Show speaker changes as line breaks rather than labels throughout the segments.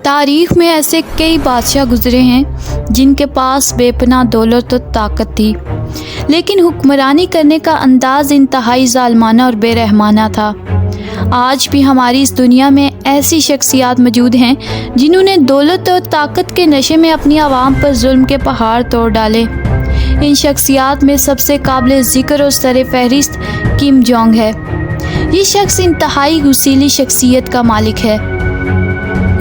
تاریخ میں ایسے کئی بادشاہ گزرے ہیں جن کے پاس بے پناہ دولت و طاقت تھی، لیکن حکمرانی کرنے کا انداز انتہائی ظالمانہ اور بے رحمانہ تھا۔ آج بھی ہماری اس دنیا میں ایسی شخصیات موجود ہیں جنہوں نے دولت اور طاقت کے نشے میں اپنی عوام پر ظلم کے پہاڑ توڑ ڈالے۔ ان شخصیات میں سب سے قابل ذکر اور سر فہرست کم جونگ ہے۔ یہ شخص انتہائی غسیلی شخصیت کا مالک ہے۔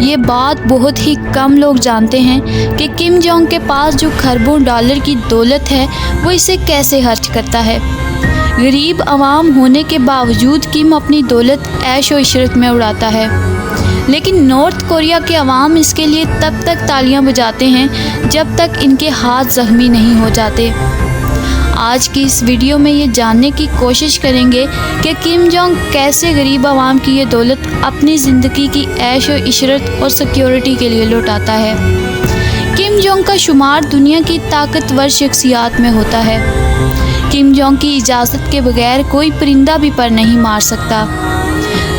یہ بات بہت ہی کم لوگ جانتے ہیں کہ کم جونگ کے پاس جو کھربوں ڈالر کی دولت ہے وہ اسے کیسے خرچ کرتا ہے۔ غریب عوام ہونے کے باوجود کم اپنی دولت عیش و عشرت میں اڑاتا ہے، لیکن نارتھ کوریا کے عوام اس کے لیے تب تک تالیاں بجاتے ہیں جب تک ان کے ہاتھ زخمی نہیں ہو جاتے۔ آج کی اس ویڈیو میں یہ جاننے کی کوشش کریں گے کہ کم جونگ کیسے غریب عوام کی یہ دولت اپنی زندگی کی عیش و عشرت اور سیکیورٹی کے لیے لوٹاتا ہے۔ کم جونگ کا شمار دنیا کی طاقتور شخصیات میں ہوتا ہے۔ کم جونگ کی اجازت کے بغیر کوئی پرندہ بھی پر نہیں مار سکتا۔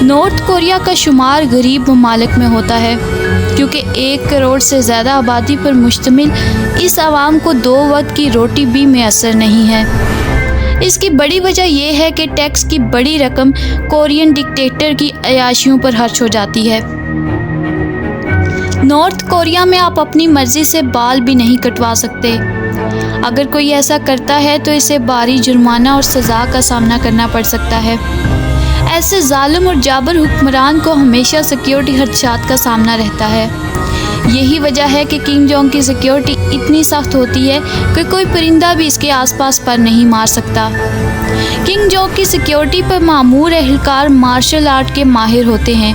نارتھ کوریا کا شمار غریب ممالک میں ہوتا ہے کیونکہ 1 کروڑ سے زیادہ آبادی پر مشتمل اس عوام کو 2 وقت کی روٹی بھی میسر نہیں ہے۔ اس کی بڑی وجہ یہ ہے کہ ٹیکس کی بڑی رقم کورین ڈکٹیٹر کی عیاشیوں پر خرچ ہو جاتی ہے۔ نارتھ کوریا میں آپ اپنی مرضی سے بال بھی نہیں کٹوا سکتے۔ اگر کوئی ایسا کرتا ہے تو اسے بھاری جرمانہ اور سزا کا سامنا کرنا پڑ سکتا ہے۔ ایسے ظالم اور جابر حکمران کو ہمیشہ سیکیورٹی خدشات کا سامنا رہتا ہے۔ یہی وجہ ہے کہ کم جونگ کی سیکیورٹی اتنی سخت ہوتی ہے کہ کوئی پرندہ بھی اس کے آس پاس پر نہیں مار سکتا۔ کم جونگ کی سیکیورٹی پر مامور اہلکار مارشل آرٹ کے ماہر ہوتے ہیں۔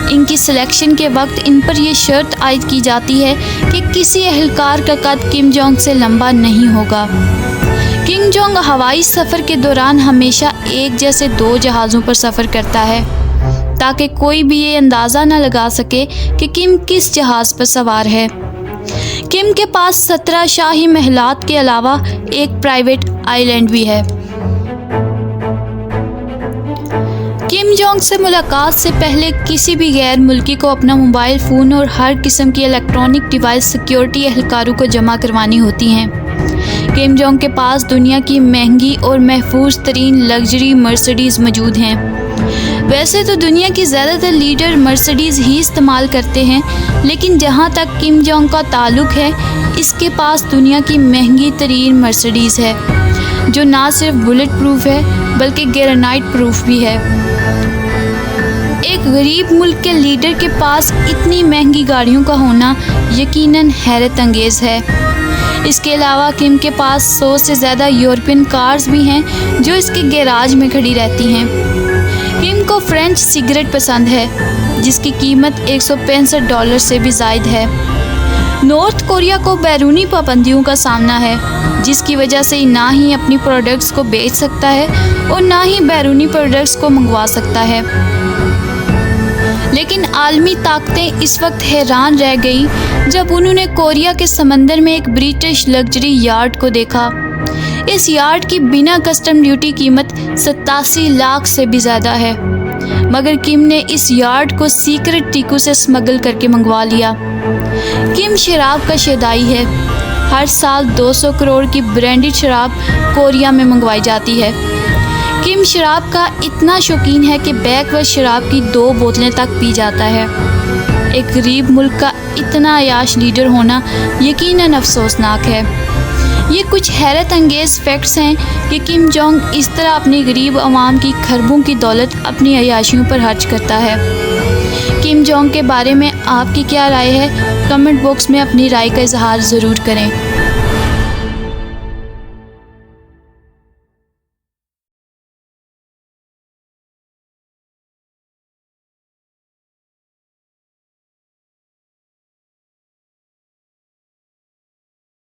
ان کی سلیکشن کے وقت ان پر یہ شرط عائد کی جاتی ہے کہ کسی اہلکار کا قد کم جونگ سے لمبا نہیں ہوگا۔ کم جونگ ہوائی سفر کے دوران ہمیشہ ایک جیسے 2 جہازوں پر سفر کرتا ہے تاکہ کوئی بھی یہ اندازہ نہ لگا سکے کہ کم کس جہاز پر سوار ہے۔ کم کے پاس 17 شاہی محلات کے علاوہ ایک پرائیویٹ آئی لینڈ بھی ہے۔ کم جونگ سے ملاقات سے پہلے کسی بھی غیر ملکی کو اپنا موبائل فون اور ہر قسم کی الیکٹرانک ڈیوائس سیکیورٹی اہلکاروں کو جمع کروانی ہوتی ہیں۔ کم جونگ کے پاس دنیا کی مہنگی اور محفوظ ترین لگژری مرسڈیز موجود ہیں۔ ویسے تو دنیا کی زیادہ تر لیڈر مرسڈیز ہی استعمال کرتے ہیں، لیکن جہاں تک کم جونگ کا تعلق ہے اس کے پاس دنیا کی مہنگی ترین مرسڈیز ہے جو نہ صرف بلٹ پروف ہے بلکہ گرینائٹ پروف بھی ہے۔ ایک غریب ملک کے لیڈر کے پاس اتنی مہنگی گاڑیوں کا ہونا یقیناً حیرت انگیز ہے۔ اس کے علاوہ کم کے پاس 100 سے زیادہ یورپین کارز بھی ہیں جو اس کے گیراج میں کھڑی رہتی ہیں۔ کم کو فرینچ سگریٹ پسند ہے جس کی قیمت $165 سے بھی زائد ہے۔ نارتھ کوریا کو بیرونی پابندیوں کا سامنا ہے جس کی وجہ سے نہ ہی اپنی پروڈکٹس کو بیچ سکتا ہے اور نہ ہی بیرونی پروڈکٹس کو منگوا سکتا ہے۔ لیکن عالمی طاقتیں اس وقت حیران رہ گئیں جب انہوں نے کوریا کے سمندر میں ایک برٹش لگژری یارڈ کو دیکھا۔ اس یارڈ کی بنا کسٹم ڈیوٹی قیمت 87 لاکھ سے بھی زیادہ ہے، مگر کم نے اس یارڈ کو سیکرٹ طریقوں سے اسمگل کر کے منگوا لیا۔ کم شراب کا شیدائی ہے۔ ہر سال 200 کروڑ کی برانڈڈ شراب کوریا میں منگوائی جاتی ہے۔ کم شراب کا اتنا شوقین ہے کہ بیک وقت شراب کی 2 بوتلیں تک پی جاتا ہے۔ ایک غریب ملک کا اتنا عیاش لیڈر ہونا یقیناً افسوسناک ہے۔ یہ کچھ حیرت انگیز فیکٹس ہیں کہ کم جونگ اس طرح اپنی غریب عوام کی کھربوں کی دولت اپنی عیاشیوں پر خرچ کرتا ہے۔ کم جونگ کے بارے میں آپ کی کیا رائے ہے؟ کمنٹ باکس میں اپنی رائے کا اظہار ضرور کریں۔